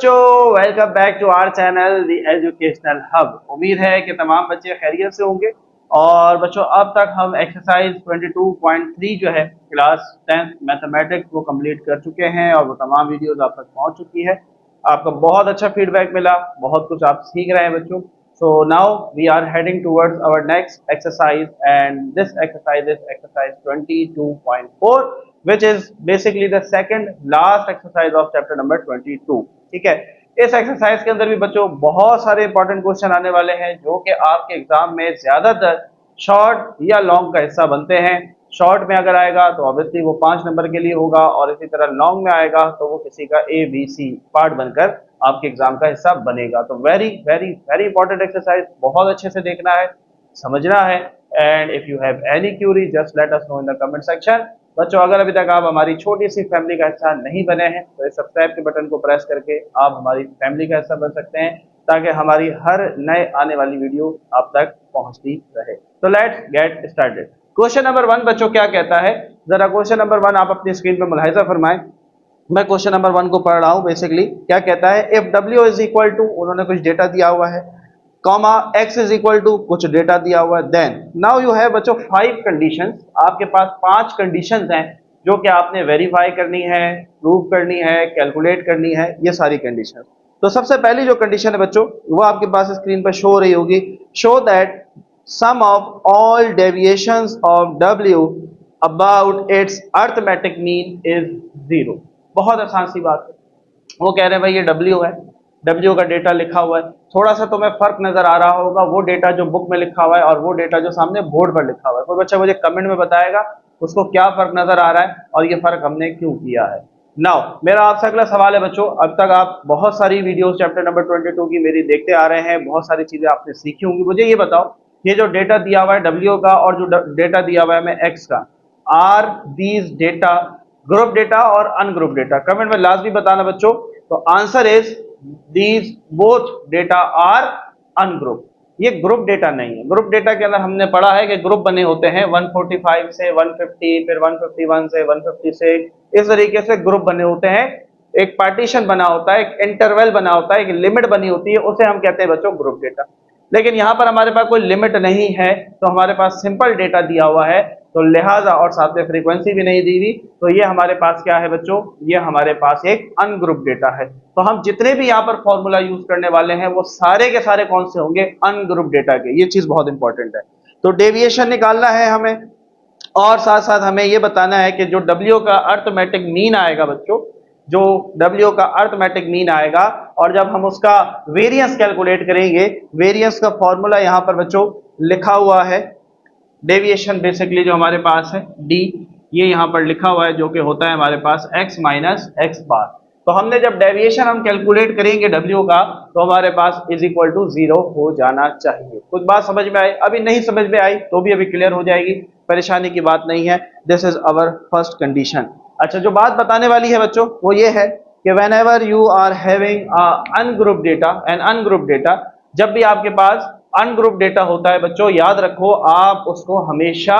बच्चों, welcome back to our channel the educational hub. उम्मीद है कि तमाम बच्चे खैरियत से होंगे। और बच्चों, अब तक हम एक्सरसाइज 22.3 जो है क्लास 10th मैथमेटिक्स वो कंप्लीट कर चुके हैं और वो तमाम वीडियोस आप तक पहुंच चुकी है। आपका बहुत अच्छा फीडबैक मिला, बहुत कुछ आप सीख रहे हैं बच्चों। So now we are heading towards our next exercise and this exercise is exercise 22.4 which is basically the second last exercise of chapter number 22। ठीक है, इस एक्सरसाइज के अंदर भी बच्चों बहुत सारे इंपॉर्टेंट क्वेश्चन आने वाले हैं जो कि आपके एग्जाम में ज्यादातर शॉर्ट या लॉन्ग का हिस्सा बनते हैं। शॉर्ट में अगर आएगा तो ऑब्वियसली वो 5 नंबर के लिए होगा और इसी तरह लॉन्ग में आएगा तो वो किसी का ABC पार्ट बनकर आपके एग्जाम का हिस्सा बनेगा। तो very very very important exercise, बहुत अच्छे से देखना है, समझना है। And if you have any Curie just let us know in the comment section. बच्चों, अगर अभी तक आप हमारी छोटी सी फैमिली का हिस्सा नहीं बने हैं तो इस सब्सक्राइब के बटन को प्रेस करके आप हमारी फैमिली का हिस्सा बन सकते हैं ताकि हमारी हर नए आने वाली वीडियो आप तक पहुंचती रहे। तो let's get started. Question number 1 बच्चों क्या कहता है, जरा क्वेश्चन नंबर 1 आप अपनी स्क्रीन पर मुलाहिजा फरमाएं। मैं क्वेश्चन नंबर 1 को पढ़ रहा हूं। बेसिकली क्या कहता है, if W is equal to, उन्होंने कुछ डेटा दिया हुआ है, comma x is equal to कुछ डेटा दिया हुआ है, देन नाउ यू हैव बच्चों 5 कंडीशंस। आपके पास 5 कंडीशंस हैं जो कि आपने वेरीफाई करनी है, प्रूव करनी है, कैलकुलेट करनी है, ये सारी कंडीशन। तो सबसे पहली जो कंडीशन है बच्चों वो आपके पास स्क्रीन पर शो हो रही होगी, show that sum of all deviations of W about its arithmetic mean is 0। बहुत आसान सी बात है, वो कह रहे हैं भाई ये W है, W का डेटा लिखा हुआ है, थोड़ा सा तुम्हें फर्क नजर आ रहा होगा वो डेटा जो बुक में लिखा हुआ है और वो डेटा जो सामने बोर्ड पर लिखा हुआ है। कोई बच्चा मुझे कमेंट में बताएगा उसको क्या फर्क नजर आ रहा है और ये फर्क हमने क्यों किया है। नाउ मेरा आपसे अगला सवाल है बच्चों, अब तक आप बहुत सारी वीडियोस चैप्टर नंबर 22 की मेरी देखते आ रहे हैं, बहुत सारी चीजें आपने सीखी होंगी। मुझे ये बताओ, ये जो डेटा दिया हुआ है W का और जो डेटा दिया हुआ है मैं X का, are these data group data और अनग्रुप डेटा? कमेंट में लाजमी बताना बच्चों। तो answer is these both data are ungroup. ये ग्रुप डेटा नहीं है। ग्रुप डेटा के अंदर हमने पढ़ा है कि ग्रुप बने होते हैं 145 से 150, फिर 151 से 156, इस तरीके से ग्रुप बने होते हैं। एक पार्टीशन बना होता है, एक इंटरवल बना होता है, एक लिमिट बनी होती है, उसे हम कहते हैं बच्चों ग्रुप डेटा। लेकिन यहां पर हमारे पास कोई लिमिट नहीं है, तो हमारे पास सिंपल डेटा दिया हुआ है, तो लिहाजा और साथ में फ्रीक्वेंसी भी नहीं दी हुई, तो ये हमारे पास क्या है बच्चों, ये हमारे पास एक अनग्रुप डेटा है। तो हम जितने भी यहाँ पर फॉर्मूला यूज करने वाले हैं वो सारे के सारे कौन से होंगे, अनग्रुप डेटा के। ये चीज बहुत इंपॉर्टेंट है। तो डेविएशन निकालना है हमें और साथ साथ हमें ये बताना है कि जो W का अर्थमेटिक मीन आएगा बच्चों, जो W का अर्थमेटिक मीन आएगा और जब हम उसका वेरिएंस कैलकुलेट करेंगे, वेरिएंस का फॉर्मूला यहाँ पर बच्चों लिखा हुआ है। डेविएशन बेसिकली जो हमारे पास है D, ये यहाँ पर लिखा हुआ है जो कि होता है हमारे पास x माइनस एक्स बार। तो हमने जब डेविएशन हम कैलकुलेट करेंगे W का तो हमारे पास इज इक्वल टू 0 हो जाना चाहिए। कुछ बात समझ में आई? अभी नहीं समझ में आई तो भी अभी क्लियर हो जाएगी, परेशानी की बात नहीं है। This is our first condition. अच्छा, जो बात बताने वाली है बच्चों वो ये है कि whenever you are having ungroup data and ungroup data, जब भी आपके पास अनग्रुप डेटा होता है बच्चों, याद रखो आप उसको हमेशा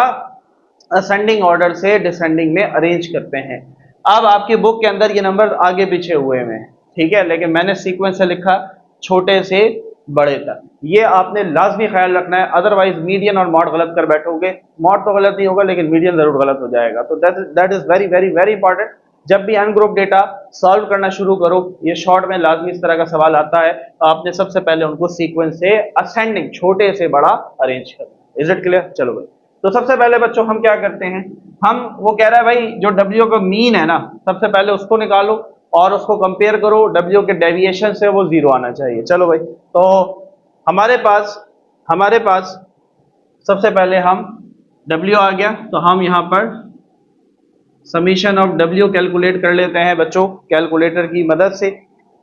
असेंडिंग ऑर्डर से डिसेंडिंग में अरेंज करते हैं। अब आपकी बुक के अंदर ये नंबर आगे पीछे हुए हैं, ठीक है, लेकिन मैंने सीक्वेंस से लिखा छोटे से बड़े तक। ये आपने लाजमी ख्याल रखना है, अदरवाइज मीडियन और मॉड गलत कर बैठोगे। मॉड तो गलत नहीं होगा लेकिन मीडियन जरूर गलत हो जाएगा। तो that is very very very important. जब भी अनग्रुप डेटा सॉल्व करना शुरू करो, ये शॉर्ट में लाजमी इस तरह का सवाल आता है, तो आपने सबसे पहले उनको सीक्वेंस से असेंडिंग छोटे से बड़ा अरेंज करना। Is it clear? चलो भाई, तो सबसे पहले बच्चों हम क्या करते हैं, हम वो कह रहा है भाई जो W का मीन है ना, सबसे पहले उसको निकालो और उसको कंपेयर करो W के डेविएशन से, वो 0 आना चाहिए। चलो भाई, तो हमारे पास सबसे पहले हम W आ गया, तो हम यहां पर समीशन ऑफ W कैलकुलेट कर लेते हैं बच्चों कैलकुलेटर की मदद से।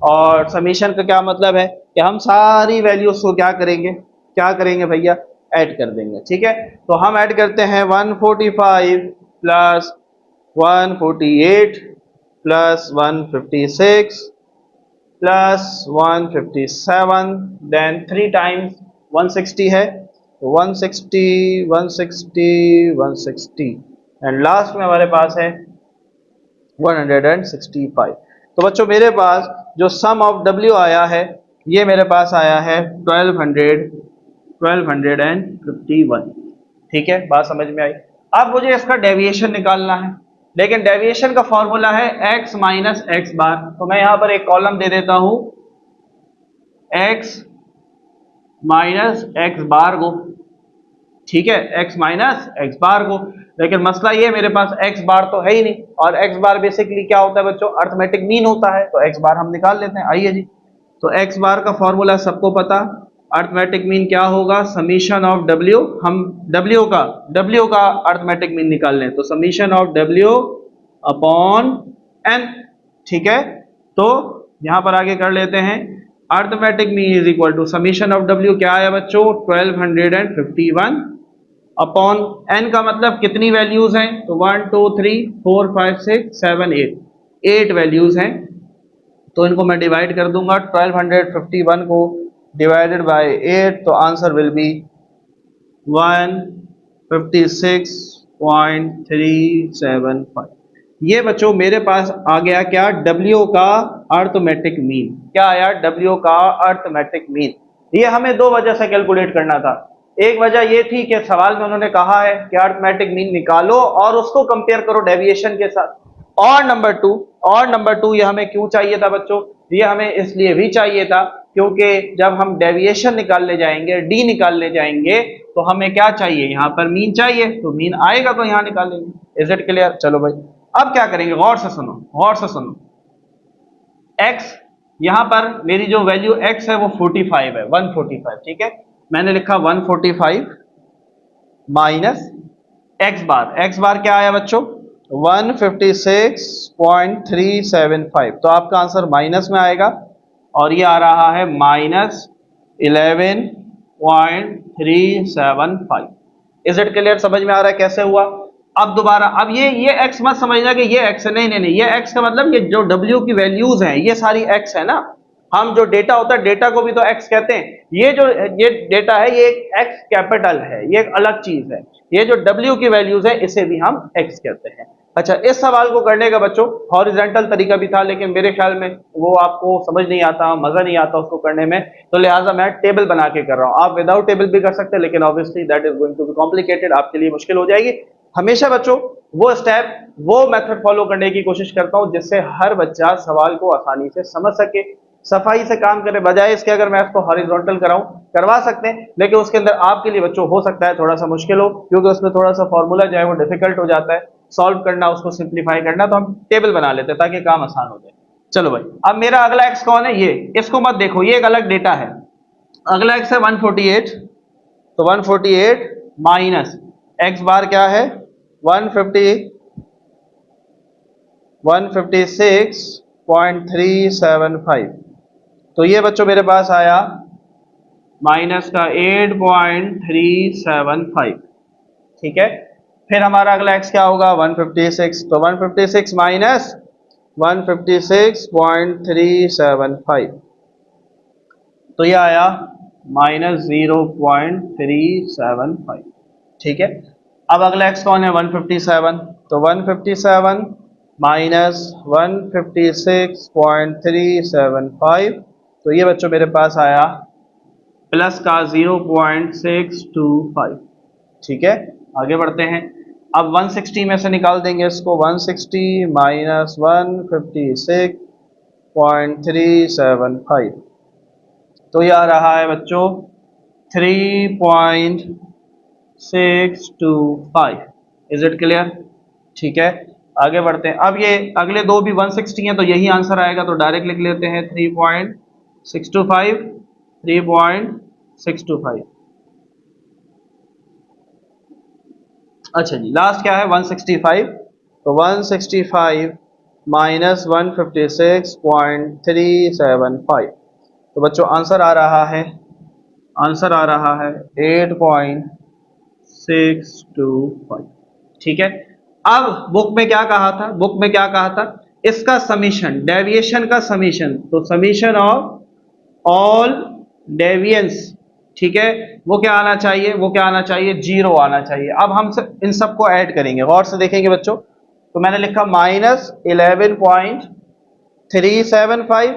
और समीशन का क्या मतलब है कि हम सारी वैल्यूज को क्या करेंगे भैया, ऐड कर देंगे। ठीक है, तो हम ऐड करते हैं 145 plus 148 plus 156 plus 157, then 3 times 160 है, तो 160 160 160 एंड लास्ट में हमारे पास है 165। तो बच्चों मेरे पास जो सम ऑफ डब्ल्यू आया है ये मेरे पास आया है 1251। ठीक है, बात समझ में आई। अब मुझे इसका डेविएशन निकालना है, लेकिन डेविएशन का फॉर्मूला है x माइनस एक्स बार। तो मैं यहां पर एक कॉलम दे देता हूं x माइनस एक्स बार को। ठीक है, x माइनस एक्स बार को। लेकिन मसला ये मेरे पास x बार तो है ही नहीं, और x बार बेसिकली क्या होता है बच्चों, अर्थमेटिक मीन होता है। तो x बार हम निकाल लेते हैं, आइए जी। तो x बार का फॉर्मूला सबको पता, अर्थमेटिक मीन क्या होगा, समीशन ऑफ w। हम w का अर्थमेटिक मीन निकाल लें, तो summation of w upon n। ठीक है, तो यहां पर आगे कर लेते हैं, arithmetic mean is equal to summation of w क्या आया बच्चों 1251 अपॉन n का मतलब कितनी वैल्यूज हैं, तो 1 2 3 4 5 6 7 8 वैल्यूज हैं। तो इनको मैं डिवाइड कर दूंगा, 1251 को डिवाइडेड बाय 8, तो आंसर विल बी 156.375। ये बच्चों मेरे पास आ गया क्या, W का अर्थमेटिक मीन। क्या आया, W का अर्थमेटिक मीन। ये हमें दो वजह से कैलकुलेट करना था। एक वजह ये थी कि सवाल में उन्होंने कहा है कि अर्थमेटिक मीन निकालो और उसको कंपेयर करो डेविएशन के साथ। और नंबर टू ये हमें क्यों चाहिए था बच्चों, ये हमें इसलिए भी चाहिए था क्योंकि जब हम डेविएशन निकालने जाएंगे, डी निकालने जाएंगे, तो हमें क्या चाहिए, यहाँ पर मीन चाहिए। तो मीन आएगा तो यहाँ निकालेंगे। Is it clear? चलो भाई, अब क्या करेंगे, गौर से सुनो। x, यहां पर मेरी जो वैल्यू x है वो 45 है, 145। ठीक है, मैंने लिखा 145 माइनस x बार क्या आया बच्चों 156.375। तो आपका आंसर माइनस में आएगा, और ये आ रहा है माइनस 11.375। Is it clear? समझ में आ रहा है कैसे हुआ? अब दोबारा, अब ये x मत समझना कि ये x है, नहीं, ये x का मतलब ये जो w की वैल्यूज हैं ये सारी x है ना। हम जो डेटा होता है, डेटा को भी तो x कहते हैं। ये डेटा है ये एक x कैपिटल है, ये एक अलग चीज है। ये जो w की वैल्यूज है इसे भी हम x कहते हैं। अच्छा, इस सवाल को करने का बच्चों हॉरिजॉन्टल तरीका भी था, लेकिन मेरे ख्याल में वो आपको समझ नहीं आता, मजा नहीं आता उसको करने में, तो लिहाजा मैं टेबल बना के कर रहा हूं। आप विदाउट टेबल भी कर सकते हैं, लेकिन obviously that is going to be complicated, आपके लिए मुश्किल हो जाएगी। हमेशा बच्चों वो स्टेप, वो मेथड फॉलो करने की कोशिश करता हूं जिससे हर बच्चा सवाल को आसानी से समझ सके, सफाई से काम करे, बजाय इसके अगर मैं इसको हॉरिजॉन्टल कराऊं, करवा सकते हैं, लेकिन उसके अंदर आपके लिए बच्चों हो सकता है थोड़ा सा मुश्किल हो, क्योंकि उसमें थोड़ा सा फॉर्मूला जो है वो डिफिकल्ट हो जाता है सॉल्व करना, उसको सिंप्लीफाई करना। तो हम टेबल बना लेते हैं ताकि काम आसान हो जाए। चलो भाई, अब मेरा अगला एक्स कौन है, ये, इसको मत देखो, ये एक अलग डेटा है। अगला एक्स है 148, तो 148 माइनस एक्स बार क्या है 156.375। तो ये बच्चों मेरे पास आया माइनस का 8.375। ठीक है, फिर हमारा अगला एक्स क्या होगा 156, तो 156 माइनस 156.375, तो ये आया माइनस 0.375। ठीक है, अब अगला एक्स कौन है 157, तो 157 माइनस 156.375, तो ये बच्चों मेरे पास आया प्लस का 0.625। ठीक है, आगे बढ़ते हैं। अब 160 में से निकाल देंगे इसको, 160 माइनस 156.375, तो ये आ रहा है बच्चों 3.625। Is it clear? ठीक है, आगे बढ़ते हैं। अब ये अगले दो भी 160 हैं, तो यही आंसर आएगा, तो डायरेक्ट लिख लेते हैं 3.625। अच्छा जी, लास्ट क्या है 165, तो 165 माइनस 156.375, तो बच्चों आंसर आ रहा है 8.625। ठीक है, अब बुक में क्या कहा था, इसका समीशन, डेविएशन का समीशन, तो समीशन ऑफ ऑल डेविएंस, ठीक है, वो क्या आना चाहिए, 0 आना चाहिए। अब हम इन सबको ऐड करेंगे, गौर से देखेंगे बच्चों, तो मैंने लिखा माइनस 11.375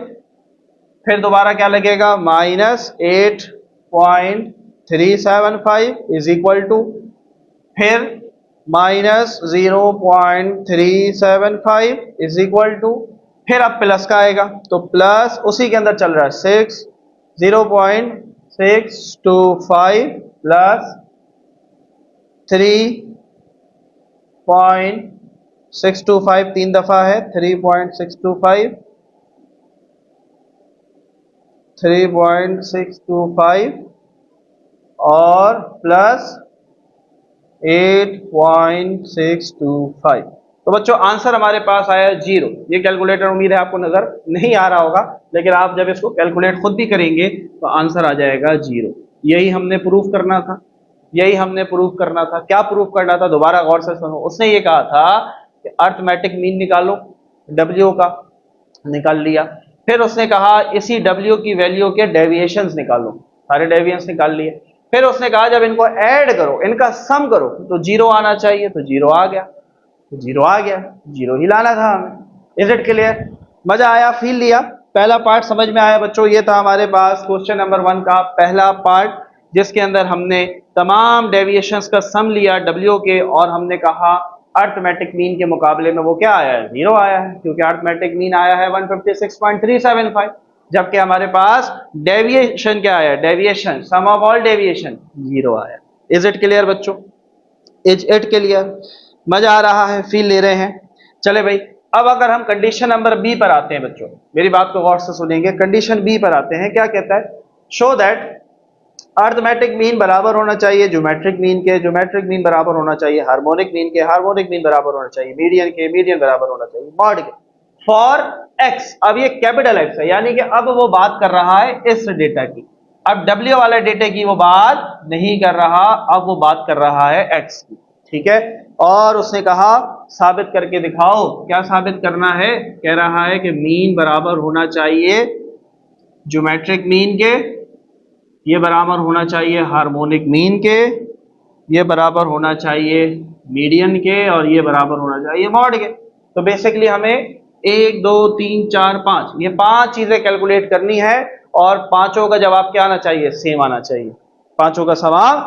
फिर दोबारा क्या लगेगा, -8.375 इज इक्वल टू, फिर -0.375 इज इक्वल टू, फिर अब प्लस का आएगा तो प्लस उसी के अंदर चल रहा है 0.625 प्लस 3.625, 3 दफा है 3.625 और प्लस 8.625। तो बच्चों आंसर हमारे पास आया 0। ये कैलकुलेटर उम्मीद है आपको नजर नहीं आ रहा होगा, लेकिन आप जब इसको कैलकुलेट खुद भी करेंगे तो आंसर आ जाएगा 0। यही हमने प्रूफ करना था, यही हमने प्रूफ करना था। क्या प्रूफ करना था, दोबारा गौर से सुनो। उसने ये कहा था कि अर्थमेटिक मीन निकालो, डब्ल्यू का निकाल लिया। फिर उसने कहा इसी डब्ल्यू की वैल्यू के डेविएशंस निकालो, सारे डेविएशंस निकाल लिए। फिर उसने कहा जब इनको ऐड करो, इनका सम करो तो 0 आना चाहिए, तो 0 आ गया, तो 0 आ गया, 0 ही लाना था हमें। Is it clear? मजा आया, फील लिया? पहला पार्ट समझ में आया बच्चों? ये था हमारे पास क्वेश्चन नंबर 1 का पहला पार्ट, जिसके अंदर हमने तमाम डेविएशंस का सम लिया डब्ल्यू के, और हमने कहा अर्थमेटिक मीन के मुकाबले में वो क्या आया है, 0 आया है, क्योंकि अर्थमेटिक मीन आया है 156.375, जबकि हमारे पास डेविएशन क्या आया, deviation sum of all deviation 0 आया। इज इट क्लियर बच्चों? Is it clear? मजा आ रहा है, फील ले रहे हैं? चले भाई, अब अगर हम कंडीशन नंबर बी पर आते हैं बच्चों, मेरी बात को गौर से सुनेंगे। कंडीशन बी पर आते हैं, क्या कहता है, शो दैट अर्थमेटिक मीन बराबर होना चाहिए ज्योमेट्रिक मीन के, ज्योमेट्रिक मीन बराबर होना चाहिए हार्मोनिक मीन के, हार्मोनिक मीन बराबर होना चाहिए मीडियन के, मीडियन बराबर होना चाहिए मॉड के, फॉर एक्स। अब ये कैपिटल एक्स है, यानी कि अब वो बात कर रहा है इस डेटा की। अब डब्ल्यू वाले डेटा की वो बात नहीं कर रहा, अब वो बात कर रहा है एक्स की, ठीक है। और उसने कहा साबित करके दिखाओ। क्या साबित करना है? कह रहा है कि मीन बराबर होना चाहिए ज्योमेट्रिक मीन के, ये बराबर होना चाहिए हार्मोनिक मीन के, ये बराबर होना चाहिए मीडियन के, और ये बराबर होना चाहिए मॉड के। तो बेसिकली हमें 1 2 3 4 5 ये 5 चीजें कैलकुलेट करनी है, और पांचों का जवाब क्या आना चाहिए, सेम आना चाहिए। पांचों का सवाल,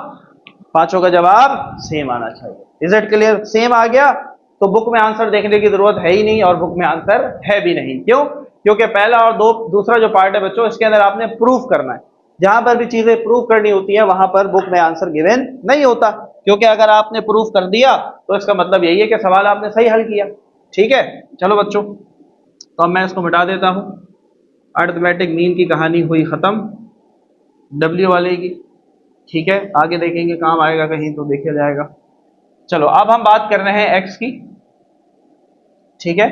पांचों का जवाब सेम आना चाहिए। Is it clear? सेम आ गया तो बुक में आंसर देखने की जरूरत है ही नहीं, और बुक में आंसर है भी नहीं। क्यों? क्योंकि पहला और दूसरा जो पार्ट है बच्चों, इसके अंदर आपने प्रूफ करना है। जहां पर भी चीजें प्रूफ करनी होती है वहां पर बुक में आंसर गिवन नहीं होता, क्योंकि अगर आपने प्रूफ कर दिया तो इसका मतलब यही है कि सवाल आपने सही हल किया। ठीक है, चलो बच्चों, तो अब मैं इसको मिटा देता हूं। अर्थमेटिक मीन की कहानी हुई खत्म डब्ल्यू वाले की, ठीक है। आगे देखेंगे, काम आएगा कहीं तो देखा जाएगा। चलो अब हम बात कर रहे हैं एक्स की, ठीक है।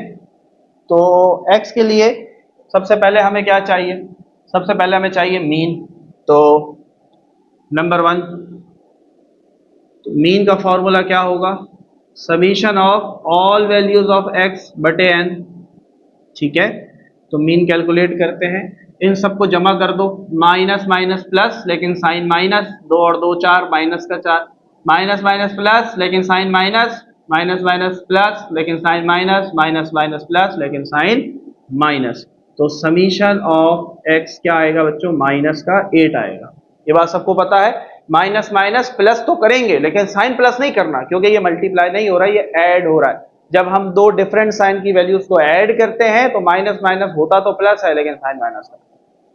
तो एक्स के लिए सबसे पहले हमें क्या चाहिए, सबसे पहले हमें चाहिए मीन। तो नंबर 1, मीन का फॉर्मूला क्या होगा, summation of all values of x बटे एन, ठीक है। तो मीन कैलकुलेट करते हैं, इन सबको जमा कर दो, माइनस माइनस प्लस लेकिन साइन माइनस, 2 और 2 4, माइनस का 4, माइनस माइनस प्लस लेकिन sign minus, minus minus plus लेकिन sign minus, minus minus plus लेकिन साइन माइनस। तो समीशन ऑफ एक्स क्या आएगा बच्चों, माइनस का 8 आएगा। ये बात सबको पता है। माइनस माइनस प्लस तो करेंगे लेकिन साइन प्लस नहीं करना, क्योंकि ये मल्टीप्लाई नहीं हो रहा है, ये ऐड हो रहा है। जब हम दो डिफरेंट साइन की वैल्यूज को ऐड करते हैं तो माइनस माइनस होता तो प्लस है लेकिन साइन माइनस है।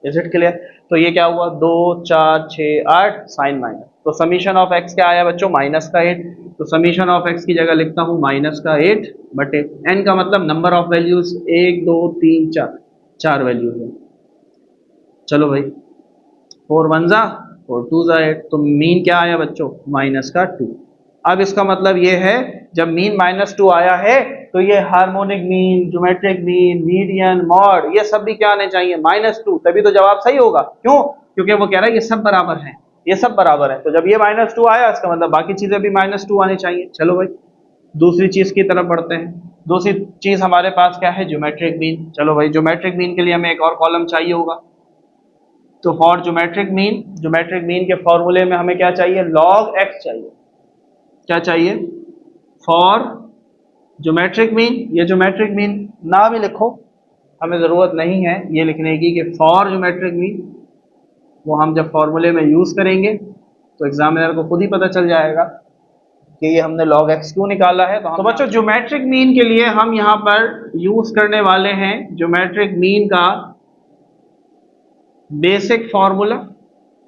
Is it clear? तो ये क्या हुआ, 2 4 6 8 साइन माइनस। तो समीशन ऑफ एक्स क्या आया बच्चों, माइनस का 8। तो समीशन ऑफ एक्स की जगह लिखता हूं माइनस का 8 बटे एन का मतलब नंबर ऑफ वैल्यूज 1 2 3 4, 4 वैल्यूज है। चलो भाई, 4 1 जा 4 2 जा 8, तो मीन क्या आया बच्चों, माइनस का 2। अब इसका मतलब ये है जब मीन -2 आया है तो ये harmonic mean, geometric mean, median, mod, ये सब भी क्या आने चाहिए, -2, तभी तो जवाब सही होगा। क्यों? क्योंकि वो कह रहा है ये सब बराबर है, ये सब बराबर है। तो जब ये -2 आया इसका मतलब बाकी चीजें भी -2 आनी चाहिए। चलो भाई, दूसरी चीज की तरफ बढ़ते हैं। दूसरी चीज हमारे पास क्या है, ज्योमेट्रिक मीन। चलो भाई, ज्योमेट्रिक मीन के लिए हमें एक और कॉलम चाहिए होगा। तो for geometric mean, geometric mean के फॉर्मूले में हमें क्या चाहिए, लॉग एक्स चाहिए। क्या चाहिए, फॉर ज्योमेट्रिक मीन, ये ज्योमेट्रिक मीन नाम ही लिखो, हमें ज़रूरत नहीं है ये लिखने की कि फॉर ज्योमेट्रिक मीन, वो हम जब फॉर्मूले में यूज़ करेंगे तो एग्जामिनर को खुद ही पता चल जाएगा कि ये हमने log x क्यों निकाला है। तो बच्चों ज्योमेट्रिक मीन के लिए हम यहाँ पर यूज़ करने वाले हैं ज्योमेट्रिक मीन का बेसिक फार्मूला।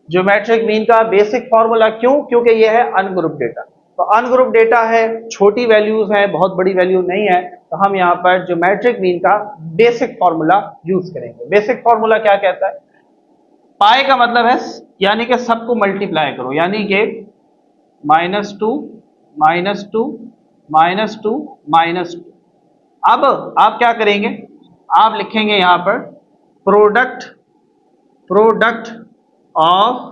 ज्योमेट्रिक मीन का बेसिक फार्मूला क्यों? क्योंकि ये है अनग्रुप डेटा। तो अनग्रुप डेटा है, छोटी वैल्यूज है, बहुत बड़ी वैल्यू नहीं है, तो हम यहाँ पर ज्योमेट्रिक मीन का बेसिक फार्मूला यूज करेंगे। बेसिक फार्मूला क्या कहता है? पाई का मतलब है यानी कि सबको मल्टीप्लाई करो, यानी कि -2 -2 -2 -2। अब आप क्या करेंगे? आप लिखेंगे यहाँ पर प्रोडक्ट ऑफ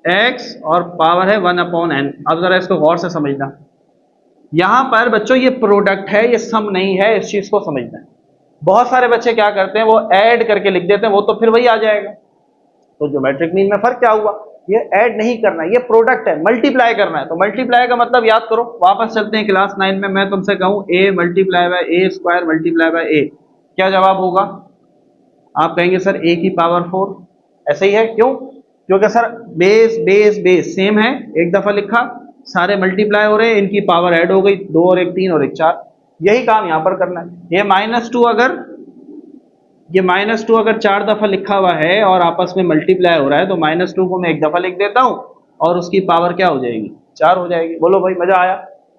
x और पावर है 1/n। अब जरा इसको गौर से समझना, यहां पर बच्चों ये प्रोडक्ट है, ये सम नहीं है, इस चीज को समझना है। बहुत सारे बच्चे क्या करते हैं, वो ऐड करके लिख देते हैं, वो तो फिर वही आ जाएगा। तो ज्योमेट्रिक मीन में फर्क क्या हुआ? ये ऐड नहीं करना है, ये प्रोडक्ट है, मल्टीप्लाई करना है। तो मल्टीप्लाई का मतलब याद करो, वापस चलते हैं क्लास 9 में, मैं तुमसे कहूं a multiply by a square multiply by a, क्या जवाब होगा? आप कहेंगे सर a की पावर 4। ऐसे ही है, क्यों? क्योंकि sir base base base same है, एक दफा लिखा, सारे मल्टीप्लाई हो रहे हैं, इनकी पावर ऐड हो गई, 2 और 1 3 और 1 4। यही काम यहां पर करना है। ये -2 अगर 4 दफा लिखा हुआ है और आपस में मल्टीप्लाई हो रहा है, तो -2 को मैं एक दफा लिख देता हूं और उसकी पावर क्या हो जाएगी? 4 हो जाएगी। बोलो भाई, मजा आया?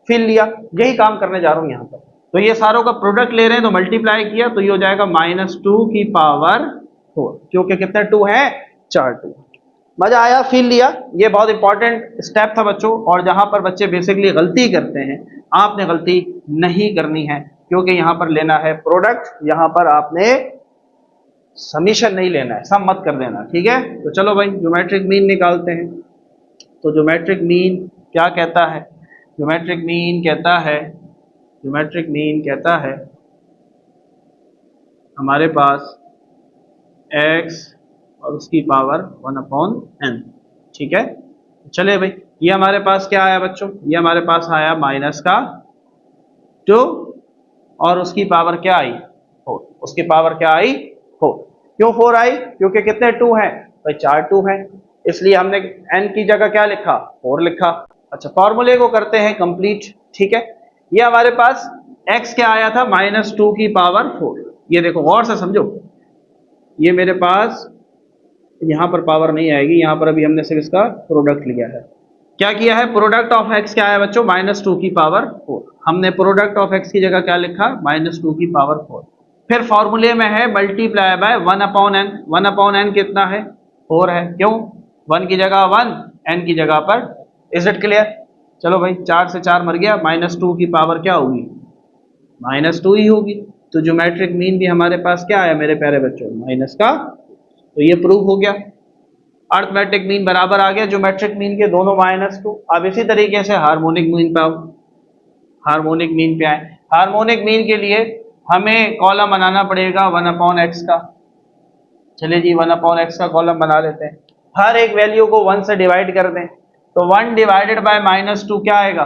फिल लिया। यही काम करने जा रहा हूं यहां पर। तो ये सारों का प्रोडक्ट ले रहे हैं, तो मल्टीप्लाई किया, तो ये हो जाएगा -2 की पावर 4, क्योंकि कितने 2 हैं? 4 2। मजा आया? फील लिया? ये बहुत इंपॉर्टेंट स्टेप था बच्चों, और जहां पर बच्चे बेसिकली गलती करते हैं, आपने गलती नहीं करनी है, क्योंकि यहां पर लेना है प्रोडक्ट, यहां पर आपने समीशन नहीं लेना है, सम मत कर देना, ठीक है? तो चलो भाई ज्योमेट्रिक मीन निकालते हैं। तो ज्योमेट्रिक मीन क्या कहता है? ज्योमेट्रिक मीन कहता है हमारे पास x और उसकी पावर 1/n, ठीक है? चले भाई, ये हमारे पास क्या आया बच्चों? ये हमारे पास आया -2 और उसकी पावर क्या आई? 4। उसकी पावर क्या आई? 4। क्यों 4 आई? क्योंकि कितने 2 हैं भाई? 4 2 हैं, इसलिए हमने n की जगह क्या लिखा? 4 लिखा। अच्छा, फॉर्मूले को करते हैं कंप्लीट, ठीक है? ये हमारे पास x क्या आया था? -2 की पावर 4। ये देखो, गौर से समझो, ये मेरे पास यहां पर पावर नहीं आएगी, यहां पर अभी हमने सिर्फ इसका प्रोडक्ट लिया है। क्या किया है? प्रोडक्ट ऑफ x क्या आया बच्चों? -2 की पावर 4। हमने प्रोडक्ट ऑफ x की जगह क्या लिखा? -2 की पावर 4। फिर फॉर्मूले में है मल्टीप्लाई बाय 1/n। 1/n कितना है? 4 है। क्यों? 1 की जगह 1, n की जगह पर। Is it clear? चलो भाई, 4 से 4 मर गया, -2 की पावर क्या होगी? -2 ही होगी। तो ज्योमेट्रिक मीन भी हमारे पास क्या आया मेरे प्यारे बच्चों? माइनस का। तो ये प्रूव हो गया, अर्थमेटिक मीन बराबर आ गया ज्योमेट्रिक मीन के, दोनों -2। अब इसी तरीके से हार्मोनिक मीन पे आओ। हार्मोनिक मीन पे आए। हार्मोनिक मीन के लिए हमें कॉलम बनाना पड़ेगा 1/x का। चलिए जी, 1/x का कॉलम बना लेते हैं। हर एक वैल्यू को 1 से डिवाइड कर दें, तो 1 डिवाइडेड बाय -2 क्या आएगा?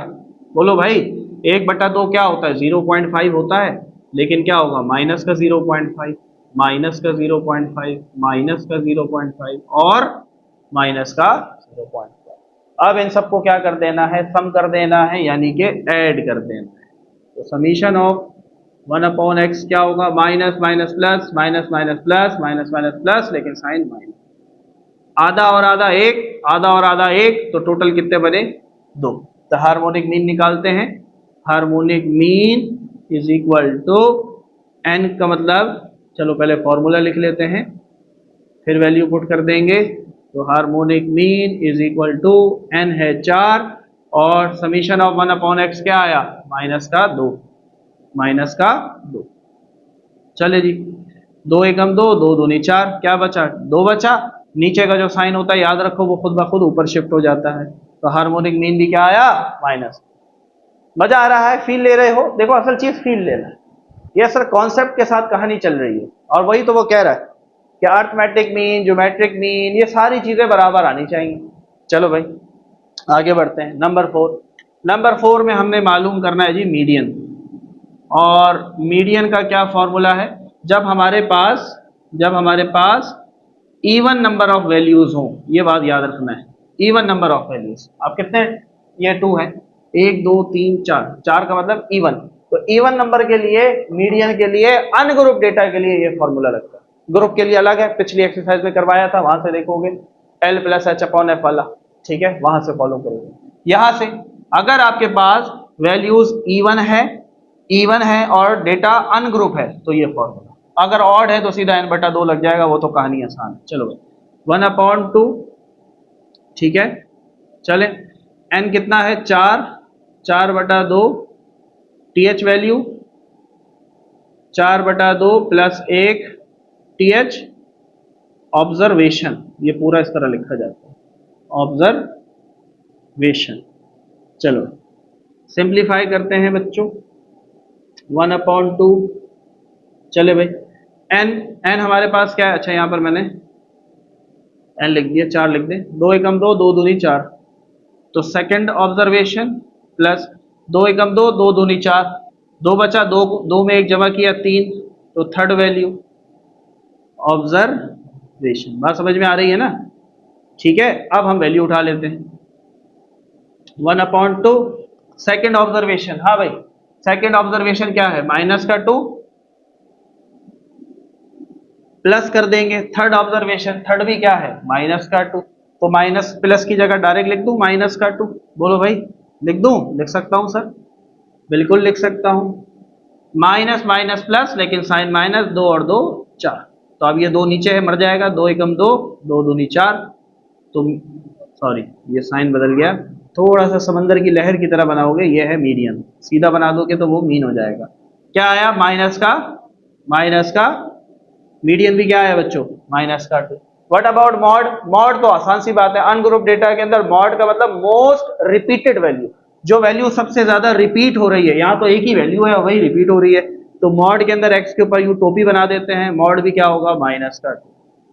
बोलो भाई, 1/2 क्या होता है? 0.5 होता है, लेकिन क्या होगा? माइनस का 0.5, माइनस का 0.5, माइनस का 0.5 और माइनस का 0.5। अब इन सबको क्या कर देना है? सम कर देना है, यानी कि ऐड कर देना है। तो समीशन ऑफ 1/x क्या होगा? Minus minus plus, minus minus plus, minus minus plus, लेकिन साइन माइनस। आधा और आधा एक, आधा और आधा एक, तो टोटल कितने बने? 2। तो हार्मोनिक मीन निकालते हैं। Harmonic mean is equal to n का मतलब, चलो पहले फॉर्मूला लिख लेते हैं, फिर वैल्यू पुट कर देंगे। तो harmonic mean is equal to n है 4 और समीशन ऑफ 1/x क्या आया? -2, -2। चले जी, 2 एकम 2, 2 दूनी 4, क्या बचा? 2 बचा। नीचे का जो साइन होता है याद रखो, वो खुद ब खुद ऊपर शिफ्ट हो जाता है। तो हार्मोनिक मीन भी क्या आया? माइनस। मजा आ रहा है? फील ले रहे हो? देखो, असल चीज फील लेना है। ये सर कॉन्सेप्ट के साथ कहानी चल रही है, और वही तो वो कह रहा है कि अर्थमेटिक मीन, ज्योमेट्रिक मीन, ये सारी चीजें बराबर आनी चाहिए। चलो भाई आगे बढ़ते हैं। नंबर 4 में हमने मालूम करना है जी मीडियन। और मीडियन का क्या फॉर्मूला है? जब हमारे पास इवन नंबर ऑफ वैल्यूज हों, ये बात याद रखना है, इवन नंबर ऑफ वैल्यूज। अब कितने, ये 2 है, 1 2 3 4, 4 का मतलब इवन। तो इवन नंबर के लिए, मीडियन के लिए, अनग्रुप डेटा के लिए ये फॉर्मूला लगता है। ग्रुप के लिए अलग है, पिछली एक्सरसाइज में करवाया था, वहां से देखोगे, L plus H upon F वाला, ठीक है, वहां से फॉलो करोगे। यहां से अगर आपके पास वैल्यूज इवन है और डेटा अनग्रुप है तो ये फॉर्मूला, अगर ऑड है तो सीधा n/2 लग जाएगा, वो तो कहानी आसान है। चलो 1/2, ठीक है, चले, n कितना है 4, 4/2 th value, 4/2 plus 1 th observation, ये पूरा इस तरह लिखा जाता है, ऑब्जर्वेशन। चलो सिंप्लीफाई करते हैं बच्चों, 1/2, चले भाई, n हमारे पास क्या है, अच्छा यहां पर मैंने n लिख दिया, 4 लिख दे, 2 एकम 2, 2 दूनी 4, तो सेकंड ऑब्जर्वेशन प्लस 2 एकम 2, 2 दूनी 4, 2 बचा, 2 2 में 1 जमा किया 3, तो थर्ड वैल्यू ऑब्जर्वेशन। बात समझ में आ रही है ना, ठीक है। अब हम वैल्यू उठा लेते हैं, 1/2 सेकंड ऑब्जर्वेशन, हाँ भाई सेकंड ऑब्जर्वेशन क्या है, -2 प्लस कर देंगे थर्ड ऑब्जर्वेशन, थर्ड भी क्या है -2, तो माइनस प्लस की जगह डायरेक्ट लिख दूं -2, बोलो भाई लिख दूं, लिख सकता हूं सर, बिल्कुल लिख सकता हूं, माइनस माइनस प्लस, लेकिन साइन माइनस, 2 और 2 4, तो अब ये 2 नीचे है, मर जाएगा, 2 एकम 2, 2 दूनी 4, तो सॉरी ये साइन बदल गया, थोड़ा सा समंदर की लहर की तरह बनाओगे, ये है मीडियन, सीधा बना दोगे तो वो मीन हो जाएगा। क्या आया, माइनस का मीडियन भी क्या है बच्चों, -2। व्हाट अबाउट मॉड, मॉड तो आसान सी बात है, अनग्रुप डेटा के अंदर मॉड का मतलब मोस्ट रिपीटेड वैल्यू, जो वैल्यू सबसे ज्यादा रिपीट हो रही है, यहाँ तो एक ही वैल्यू है वही रिपीट हो रही है, तो मॉड के अंदर x के ऊपर यू टोपी बना देते हैं, मॉड भी क्या होगा -2।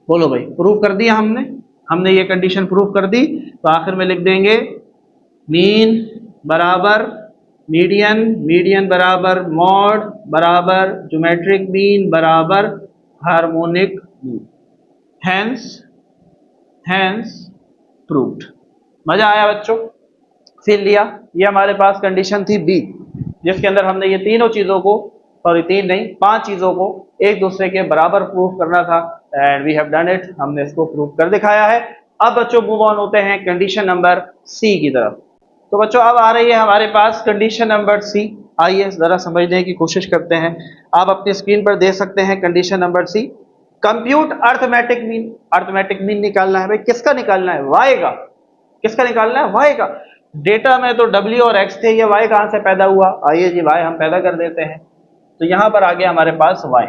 बोलो भाई, प्रूव कर दिया हमने ये कंडीशन प्रूव कर दी, तो आखिर में लिख देंगे मीन बराबर मीडियन, मीडियन बराबर मॉड बराबर ज्योमेट्रिक मीन बराबर हार्मोनिक मीन, हैंस प्रूव्ड। मजा आया बच्चों, सील लिया। ये हमारे पास कंडीशन थी बी, जिसके अंदर हमने ये तीनों चीजों को, सॉरी 3 नहीं 5 चीजों को एक दूसरे के बराबर प्रूफ करना था, and we have done it, हमने इसको प्रूफ कर दिखाया है। अब बच्चों मूव ऑन होते हैं कंडीशन नंबर सी की तरफ। तो बच्चों अब आ रही है हमारे पास कंडीशन नंबर सी, आइए जरा समझने की कोशिश करते हैं। आप अपनी स्क्रीन पर देख सकते हैं condition number C, compute arithmetic mean. Arithmetic mean निकालना है भाई, किसका निकालना है, वाई का। किसका निकालना है, वाई का। डेटा में तो w और x थे, ये y कहां से पैदा हुआ, आइए जी y हम पैदा कर देते हैं, तो यहां पर आ गया हमारे पास y।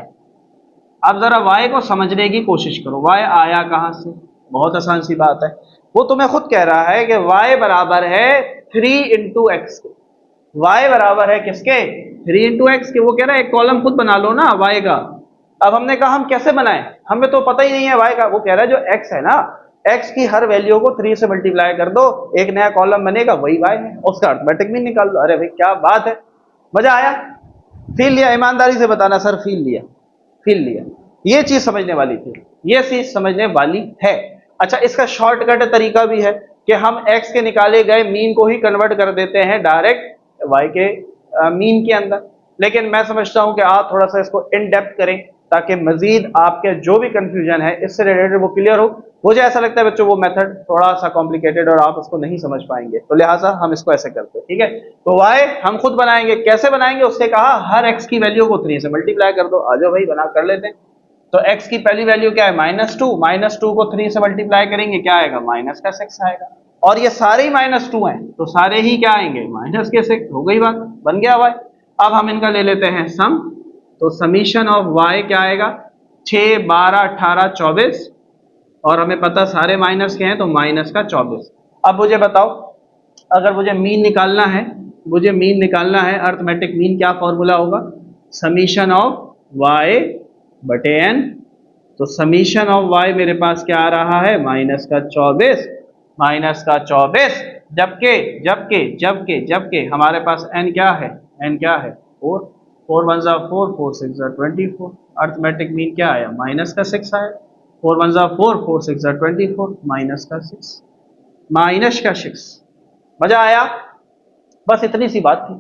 अब जरा y को समझने की कोशिश करो, y आया कहां से, बहुत आसान सी बात है, वो तुम्हें खुद कह रहा है कि y बराबर है 3 इंटू एक्स के। y बराबर है किसके, 3 इंटू एक्स के। वो कह रहा है एक कॉलम खुद बना लो ना y का। अब हमने कहा हम कैसे बनाएं, हमें तो पता ही नहीं है y का। वो कह रहा है जो x है ना, x की हर वैल्यू को 3 से मल्टीप्लाई कर दो, एक नया कॉलम बनेगा, वही y है, उसका अर्थमेटिक मीन निकाल दो। अरे भाई क्या बात है, मजा आया, फील लिया, ईमानदारी से बताना सर, फील लिया, फील लिया, ये चीज समझने वाली थी, ये चीज समझने वाली है। अच्छा, इसका शॉर्टकट तरीका भी है कि हम x के निकाले गए मीन को ही कन्वर्ट कर देते हैं डायरेक्ट y के मीन के अंदर, लेकिन मैं समझता हूं कि आप थोड़ा सा इसको इन डेप्थ करें ताकि मजीद आपके जो भी कंफ्यूजन है इससे रिलेटेड वो क्लियर हो। मुझे ऐसा लगता है बच्चों वो मेथड थोड़ा सा कॉम्प्लिकेटेड और आप उसको नहीं समझ पाएंगे, तो लिहाजा हम इसको ऐसे करते हैं, ठीक है। तो y हम खुद बनाएंगे, कैसे बनाएंगे, उससे कहा हर x की वैल्यू को 3 से मल्टीप्लाई कर दो। आ जाओ भाई बना कर लेते हैं। तो x की पहली वैल्यू क्या है, -2, -2 को 3 से मल्टीप्लाई करेंगे, क्या आएगा, -6 आएगा, और ये सारे ही -2 हैं, तो सारे ही क्या आएंगे, -6, हो गई बात, बन गया y। अब हम इनका ले लेते हैं सम, तो समीशन ऑफ y क्या आएगा, 6, 12, 18, 24, और हमें पता सारे माइनस के हैं तो -24। अब मुझे बताओ, अगर मुझे मीन निकालना है, मुझे मीन निकालना है, अर्थमेटिक मीन क्या फॉर्मूला होगा, समीशन ऑफ y बटे n। तो समीशन ऑफ y मेरे पास क्या आ रहा है, -24, जबकि जबकि जबकि जबकि हमारे पास n क्या है, 4, 4 वन ज़ा 4, 4 6 ज़ा 24। अर्थमेटिक मीन क्या आया? माइनस का 6 आया। 4 वन ज़ा 4, 4 6 ज़ा 24, माइनस का 6, माइनस का 6। मजा आया? बस इतनी सी बात थी,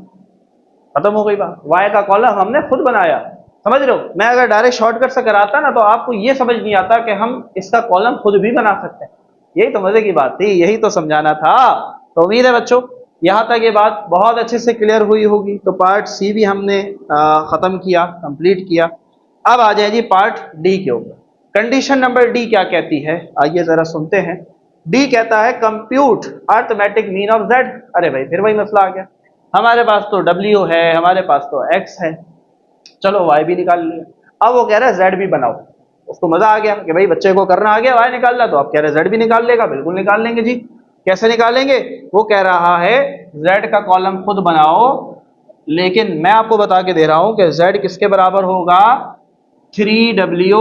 खत्म हो गई बात। वाई का कॉलम हमने खुद बनाया, समझ रहे हो? मैं अगर डायरेक्ट शॉर्टकट से कराता ना तो आपको ये समझ नहीं आता कि हम इसका कॉलम खुद भी बना सकते हैं। यही तो मजे की बात थी, यही तो समझाना था। तो उम्मीद है बच्चों यहाँ तक ये बात बहुत अच्छे से क्लियर हुई होगी। तो पार्ट सी भी हमने खत्म किया, कंप्लीट किया। अब आ जाए जी पार्ट डी के ऊपर। कंडीशन नंबर डी क्या कहती है, आइए जरा सुनते हैं। डी कहता है compute arithmetic mean of Z. अरे भाई फिर वही मसला आ गया, हमारे पास तो डब्ल्यू है, हमारे पास तो एक्स है, चलो वाई भी निकाल लिया। अब वो कह रहा है जेड भी बनाओ। उसको मजा आ गया कि भाई बच्चे को करना आ गया वाई निकालना, तो आप कह रहे जेड भी निकाल लेगा। बिल्कुल निकाल लेंगे जी। कैसे निकालेंगे? वो कह रहा है जेड का कॉलम खुद बनाओ, लेकिन मैं आपको बता के दे रहा हूं कि जेड किसके बराबर होगा? 3w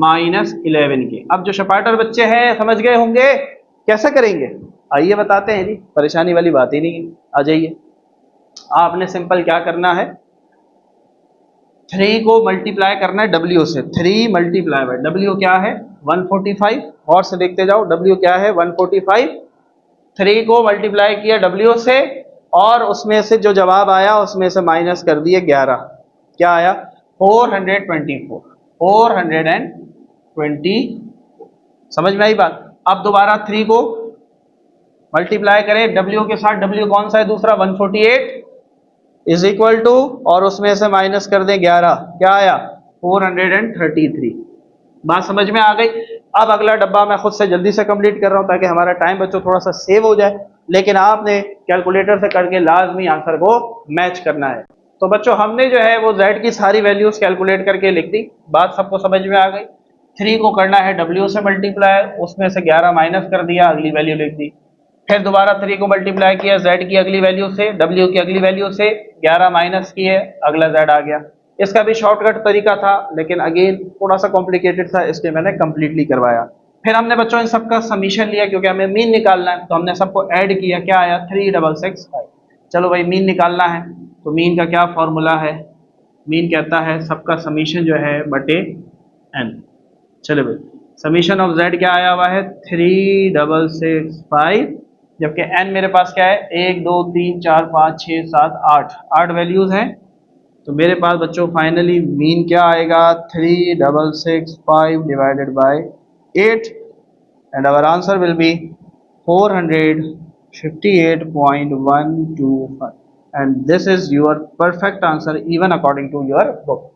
माइनस 11 के। अब जो शपाटर बच्चे हैं समझ गए होंगे कैसे करेंगे, आइए बताते हैं जी। परेशानी वाली बात ही नहीं है, आ जाइए। आपने सिंपल क्या करना है, 3 को मल्टीप्लाई करना है w से। 3 मल्टीप्लाई बाय w क्या है? 145। और से देखते जाओ, w क्या है? 145। 3 को मल्टीप्लाई किया w से, और उसमें से जो जवाब आया उसमें से माइनस कर दिए 11। क्या आया? 424। 420। समझ में आई बात? अब दोबारा 3 को मल्टीप्लाई करें w के साथ। w कौन सा है? दूसरा 148 इज इक्वल टू, और उसमें से माइनस कर दें 11। क्या आया? 433। बात समझ में आ गई? अब अगला डब्बा मैं खुद से जल्दी से कंप्लीट कर रहा हूं ताकि हमारा टाइम बच्चों थोड़ा सा सेव हो जाए, लेकिन आपने कैलकुलेटर से करके लाजमी आंसर को मैच करना है। तो बच्चों हमने जो है वो z की सारी वैल्यूज कैलकुलेट करके लिख दी। बात सबको समझ में आ गई? 3 को करना है w से मल्टीप्लाई, उसमें से 11 माइनस कर दिया, अगली वैल्यू लिख दी। फिर दोबारा 3 को मल्टीप्लाई किया z की अगली वैल्यू से, w की अगली वैल्यू से, 11 माइनस किए, अगला z आ गया। इसका भी शॉर्टकट तरीका था, लेकिन अगेन थोड़ा सा कॉम्प्लिकेटेड था, इसलिए मैंने कंप्लीटली करवाया। फिर हमने बच्चों इन सबका समीशन लिया क्योंकि हमें मीन निकालना है, तो हमने सबको ऐड किया। क्या आया? 3665। चलो भाई मीन निकालना है, तो मीन का क्या फॉर्मूला है? मीन कहता है सबका समीशन जो है बटे n। चलो भाई समीशन ऑफ z क्या आया हुआ है? 3665, जबकि n मेरे पास क्या है? 1 2 3 4 5 6 7 8, 8 वैल्यूज हैं। तो मेरे पास बच्चों फाइनली मीन क्या आएगा? 3665 divided by 8, and our answer will be 458.125, and this is your perfect answer even according to your book.